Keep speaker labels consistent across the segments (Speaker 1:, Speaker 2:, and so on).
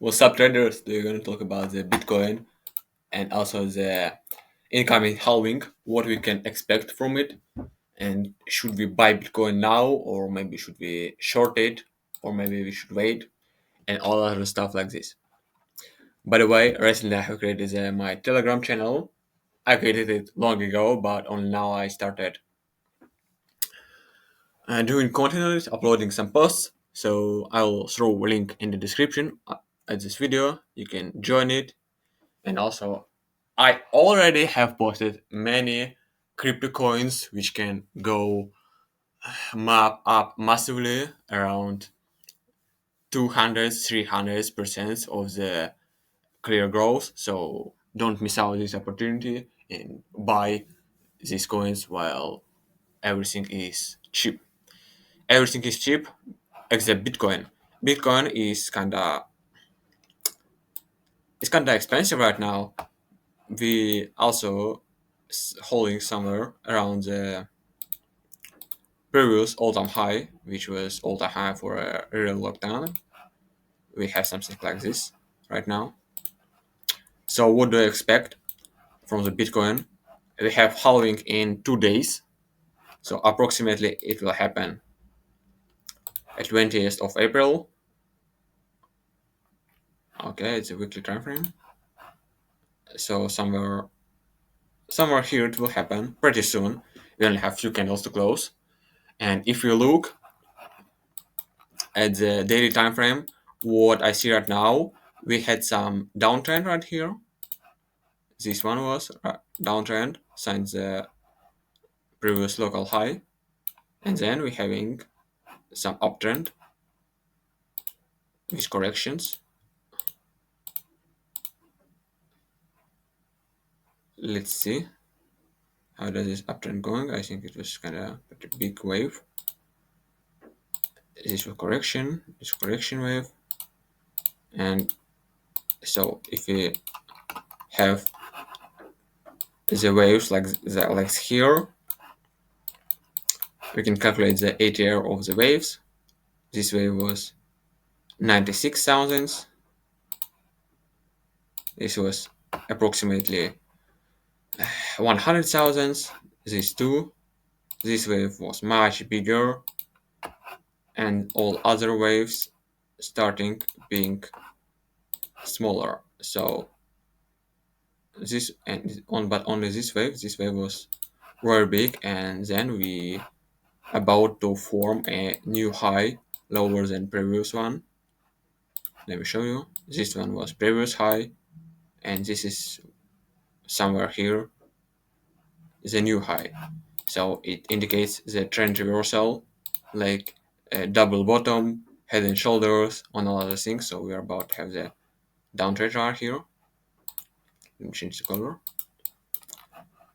Speaker 1: Well, sub traders, they're going to talk about the Bitcoin and also the incoming halving, what we can expect from it, and should we buy Bitcoin now, or maybe should we short it, or maybe we should wait, and all other stuff like this. By the way, recently I have created my Telegram channel. I created it long ago, but only now I started doing content on it, uploading some posts. So I'll throw a link in the description at this video. You can join it. And also, I already have posted many crypto coins which can go map up massively around 200, 300% of the clear growth. So don't miss out this opportunity and buy these coins while everything is cheap. Everything is cheap except Bitcoin. Bitcoin is kinda expensive right now. We also holding somewhere around the previous all-time high, which was all-time high for a real lockdown. We have something like this right now. So what do I expect from the Bitcoin? We have halving in 2 days. So approximately it will happen at 20th of April. Okay, it's a weekly time frame. So somewhere here it will happen pretty soon. We only have few candles to close. And if you look at the daily time frame, what I see right now, we had some downtrend right here. This one was downtrend since the previous local high, and then we're having some uptrend with corrections. Let's see how does this uptrend going. I think it was kind of a big wave. This was correction, this correction wave, and so if we have the waves like here, we can calculate the ATR of the waves. This wave was 96,000. This was approximately 100,000. These two. This wave was much bigger, and all other waves starting being smaller. So this and on, but only this wave was very big, and then we about to form a new high lower than previous one. Let me show you. This one was previous high, and this is somewhere here is a new high. So it indicates the trend reversal, like a double bottom, head and shoulders, on all other things. So we are about to have the downtrend chart here. Let me change the color.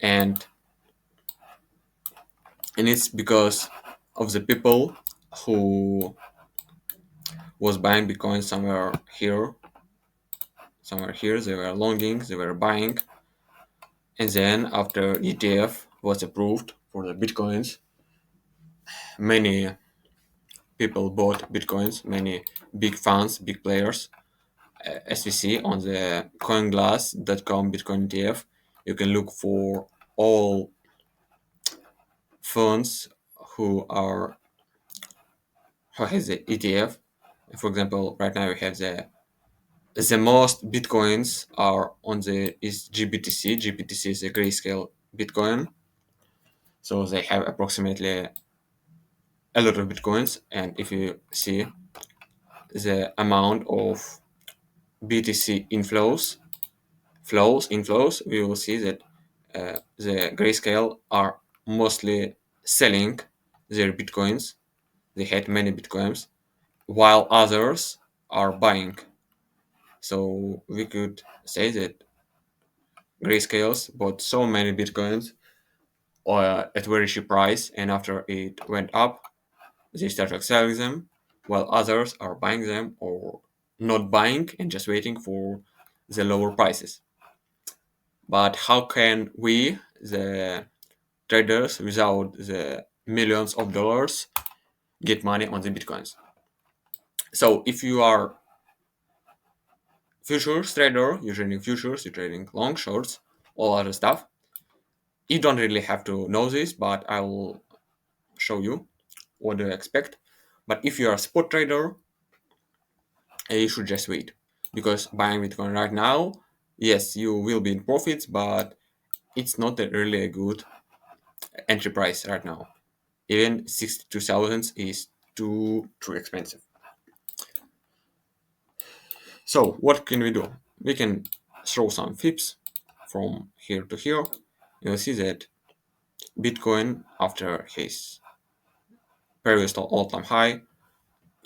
Speaker 1: And it's because of the people who was buying Bitcoin somewhere here. Somewhere here, they were longing, they were buying. And then after ETF was approved for the Bitcoins, many people bought Bitcoins, many big funds, big players. As we see on the coinglass.com Bitcoin ETF, you can look for all funds who has the ETF. For example, right now we have the most Bitcoins are on the is GBTC. GBTC is a grayscale Bitcoin. So they have approximately a lot of Bitcoins. And if you see the amount of BTC inflows, we will see that the grayscale are mostly selling their Bitcoins. They had many Bitcoins, while others are buying. So we could say that grayscales bought so many Bitcoins at very cheap price, and after it went up, they started selling them, while others are buying them or not buying and just waiting for the lower prices. But how can we, the traders, without the millions of dollars, get money on the Bitcoins? So if you are futures trader, you're trading futures, you're trading long shorts, all other stuff. You don't really have to know this, but I will show you what do you expect. But if you are a spot trader, you should just wait, because buying Bitcoin right now, yes, you will be in profits, but it's not really a good entry price right now. Even 62,000 is too expensive. So what can we do? We can throw some fips from here to here. You'll see that Bitcoin, after his previous all-time high,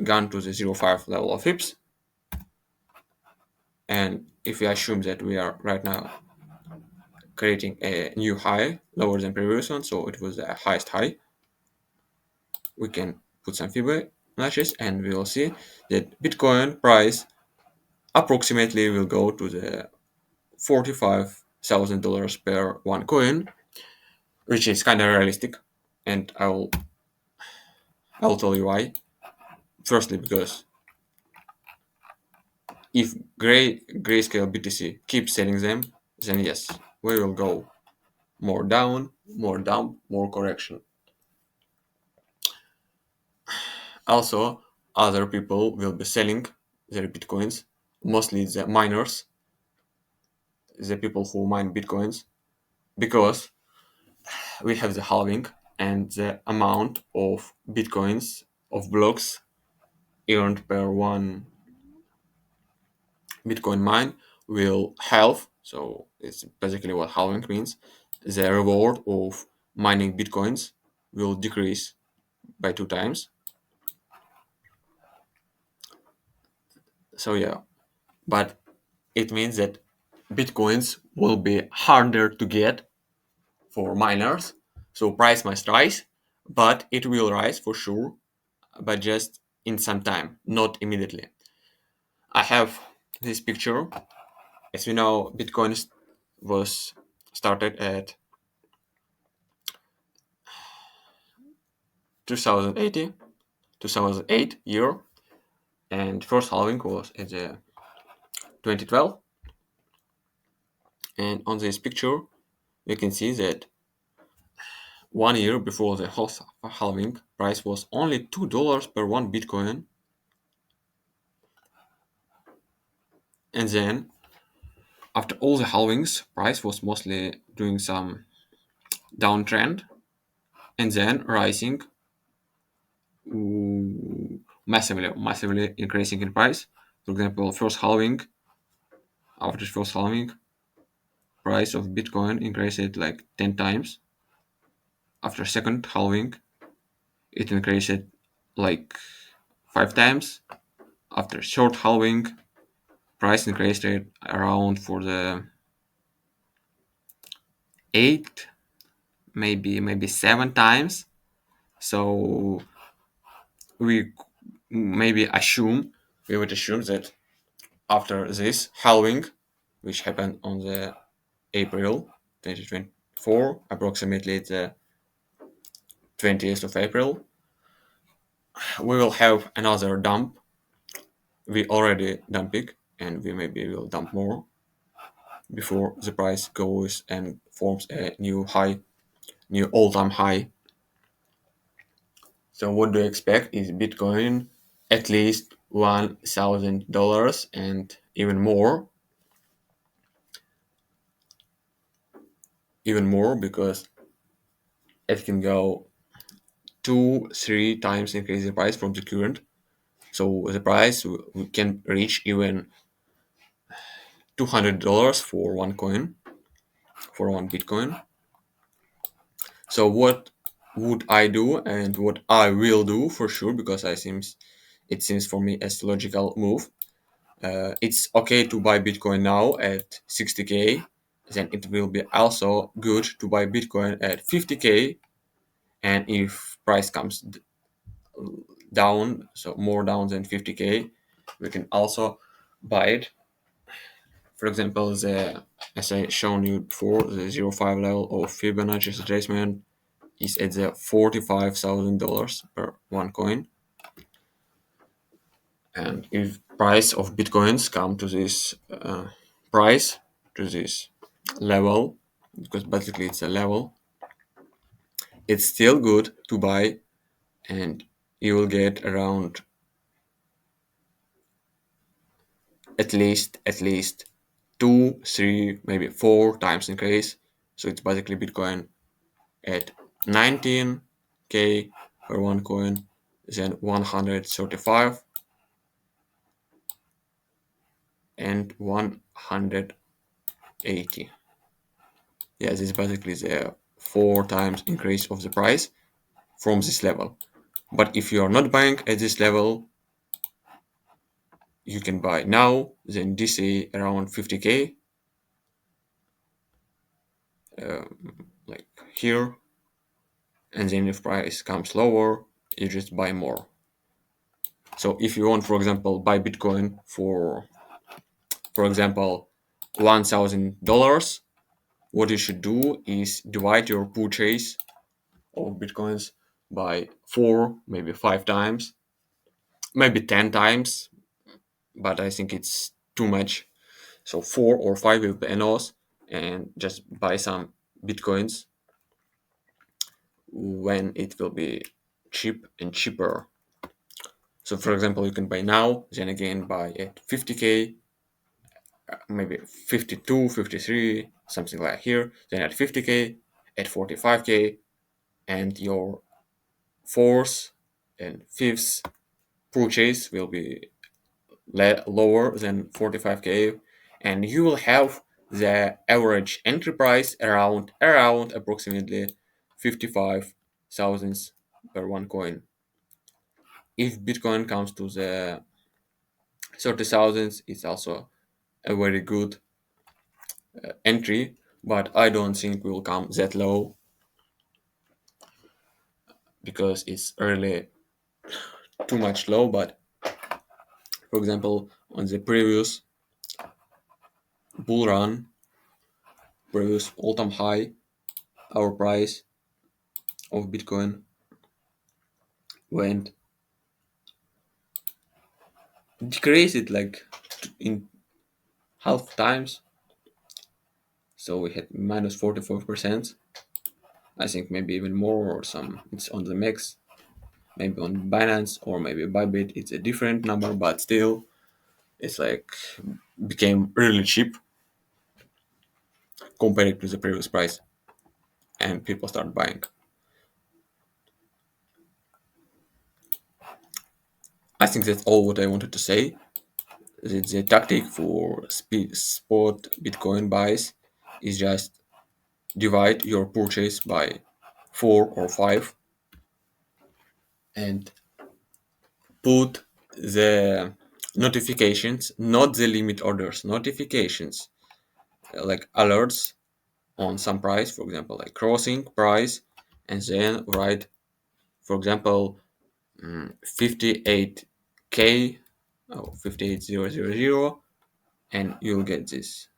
Speaker 1: gone to the 0.5 level of fips. And if we assume that we are right now creating a new high lower than previous one, so it was the highest high, we can put some Fibonacci and we will see that Bitcoin price approximately will go to the $45,000 per one coin, which is kind of realistic, and I'll tell you why. Firstly, because if Grayscale BTC keeps selling them, then yes, we will go more down, more dump, more correction. Also, other people will be selling their bitcoins, mostly the miners, the people who mine bitcoins, because we have the halving and the amount of bitcoins of blocks earned per one bitcoin mine will halve. So it's basically what halving means. The reward of mining bitcoins will decrease by 2 times. So yeah, but it means that bitcoins will be harder to get for miners. So price must rise, but it will rise for sure, but just in some time, not immediately. I have this picture. As you know, Bitcoin was started at 2080, 2008 year, and first halving was at the 2012. And on this picture, you can see that 1 year before the halving, price was only $2 per one Bitcoin, and then after all the halvings, price was mostly doing some downtrend and then rising massively increasing in price. For example, first halving, after first halving, price of Bitcoin increased like 10 times. After second halving, it increased like 5 times. After short halving, price increased around for the 8, maybe 7 times. So we maybe assume we would assume that after this halving, which happened on the April 2024, approximately the 20th of April, we will have another dump. We already dumping, and we maybe will dump more before the price goes and forms a new high, new all-time high. So what do you expect is Bitcoin at least $1,000 and even more because it can go 2-3 times increase the price from the current. So the price can reach even $200 for one coin, for one Bitcoin. So what would I do and what I will do for sure, because it seems for me as logical move. It's okay to buy Bitcoin now at 60K. Then it will be also good to buy Bitcoin at 50K. And if price comes down, so more down than 50K, we can also buy it. For example, as I shown you before, the 0.5 level of Fibonacci retracement is at the $45,000 per one coin. And if price of bitcoins come to this price, to this level, because basically it's a level, it's still good to buy, and you will get around at least 2, 3, maybe 4 times increase. So it's basically Bitcoin at 19k per one coin, then 135 and 180. Yeah, this is basically the 4 times increase of the price from this level. But if you are not buying at this level, you can buy now, then this is around 50k, like here, and then if price comes lower, you just buy more. So if you want, for example, buy Bitcoin for example, $1,000, what you should do is divide your purchase of Bitcoins by 4, maybe 5 times, maybe 10 times, but I think it's too much. So 4 or 5 will be enough, and just buy some Bitcoins when it will be cheap and cheaper. So for example, you can buy now, then again buy at 50k, maybe 52, 53, something like here, then at 50k, at 45k, and your fourth and fifth purchase will be lower than 45k, and you will have the average entry price around approximately 55,000 per one coin. If Bitcoin comes to the 30,000, it's also a very good entry, but I don't think will come that low because it's really too much low. But for example, on the previous bull run, previous all-time high, our price of Bitcoin went decreased like in half times. So we had minus 44%. I think maybe even more, or some it's on the max. Maybe on Binance or maybe Bybit, it's a different number, but still, it's like became really cheap compared to the previous price, and people start buying. I think that's all what I wanted to say. The tactic for spot Bitcoin buys is just divide your purchase by 4 or 5 and put the notifications, not the limit orders, notifications, like alerts on some price, for example, like crossing price, and then write, for example, 58k, 58000, and you'll get this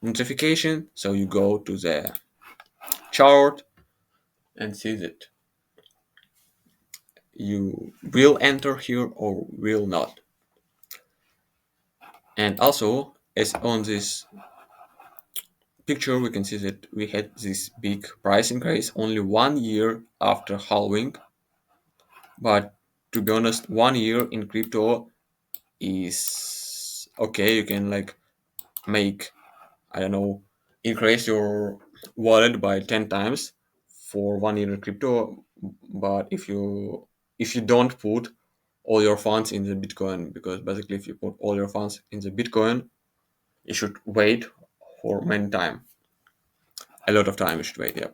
Speaker 1: notification. So you go to the chart and see that you will enter here or will not. And also, as on this picture, we can see that we had this big price increase only 1 year after halving. But to be honest, 1 year in crypto is okay. You can like make, I don't know, increase your wallet by 10 times for 1 year in crypto. But if you don't put all your funds in the Bitcoin, because basically if you put all your funds in the Bitcoin, you should wait for many time. A lot of time you should wait, yeah.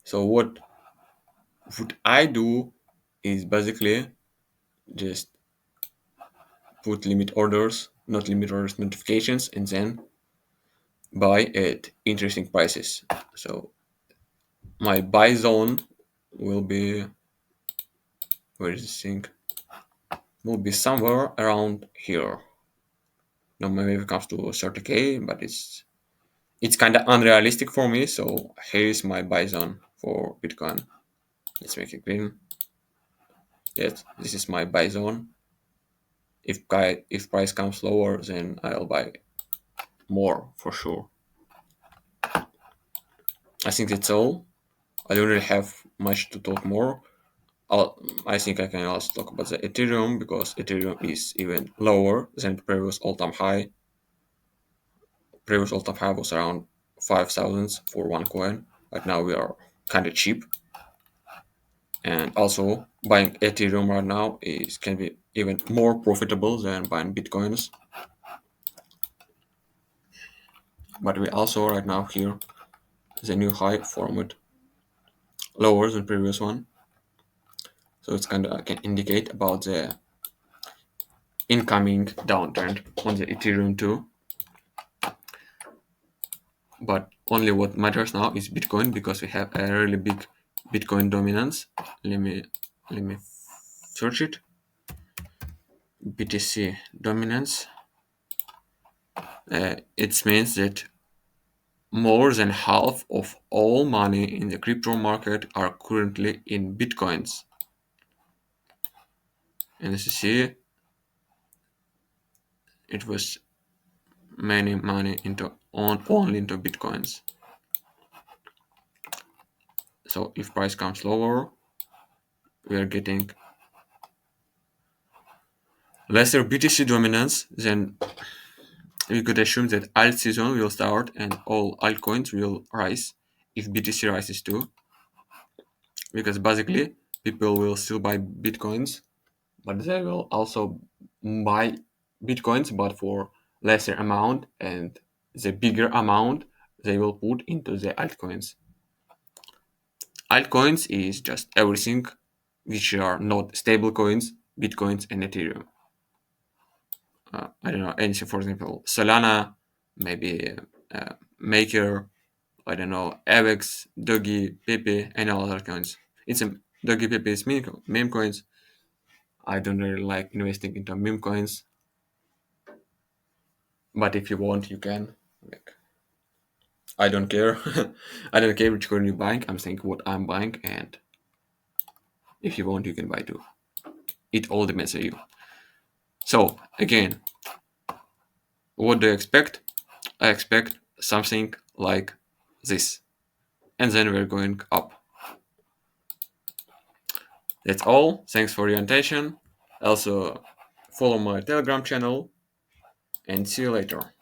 Speaker 1: So what would I do is basically just put limit orders, not limit orders, notifications, and then buy at interesting prices. So my buy zone will be, where is this thing? Will be somewhere around here. Now maybe it comes to 30k, but it's It's kind of unrealistic for me, so here is my buy zone for Bitcoin. Let's make it green. Yes, this is my buy zone. If price comes lower, then I'll buy more for sure. I think that's all. I don't really have much to talk more. I think I can also talk about the Ethereum because Ethereum is even lower than the previous all-time high. Previous all-time high was around 5,000 for one coin. Right now we are kind of cheap, and also buying Ethereum right now is can be even more profitable than buying Bitcoins. But we also right now here the new high formed lower than previous one, so it's kind of can indicate about the incoming downtrend on the Ethereum too. But only what matters now is Bitcoin because we have a really big Bitcoin dominance. Let me search it. BTC dominance. It means that more than half of all money in the crypto market are currently in Bitcoins. And as you see, it was many money into only into Bitcoins. So if price comes lower, we are getting lesser BTC dominance, then we could assume that alt season will start and all altcoins will rise if BTC rises too. Because basically, people will still buy Bitcoins, but they will also buy Bitcoins, but for lesser amount, and the bigger amount they will put into the altcoins. Altcoins is just everything which are not stable coins, Bitcoins, and Ethereum. I don't know, anything, for example, Solana, maybe Maker, I don't know, Avex, Dogi, Pepe, and all other coins. It's a Dogi, Pepe is meme coins. I don't really like investing into meme coins, but if you want, you can. Like, I don't care. I don't care which coin you're buying. I'm saying what I'm buying, and if you want, you can buy too. It all depends on you. So again, what do I expect? I expect something like this, and then we're going up. That's all. Thanks for your attention. Also, follow my Telegram channel, and see you later.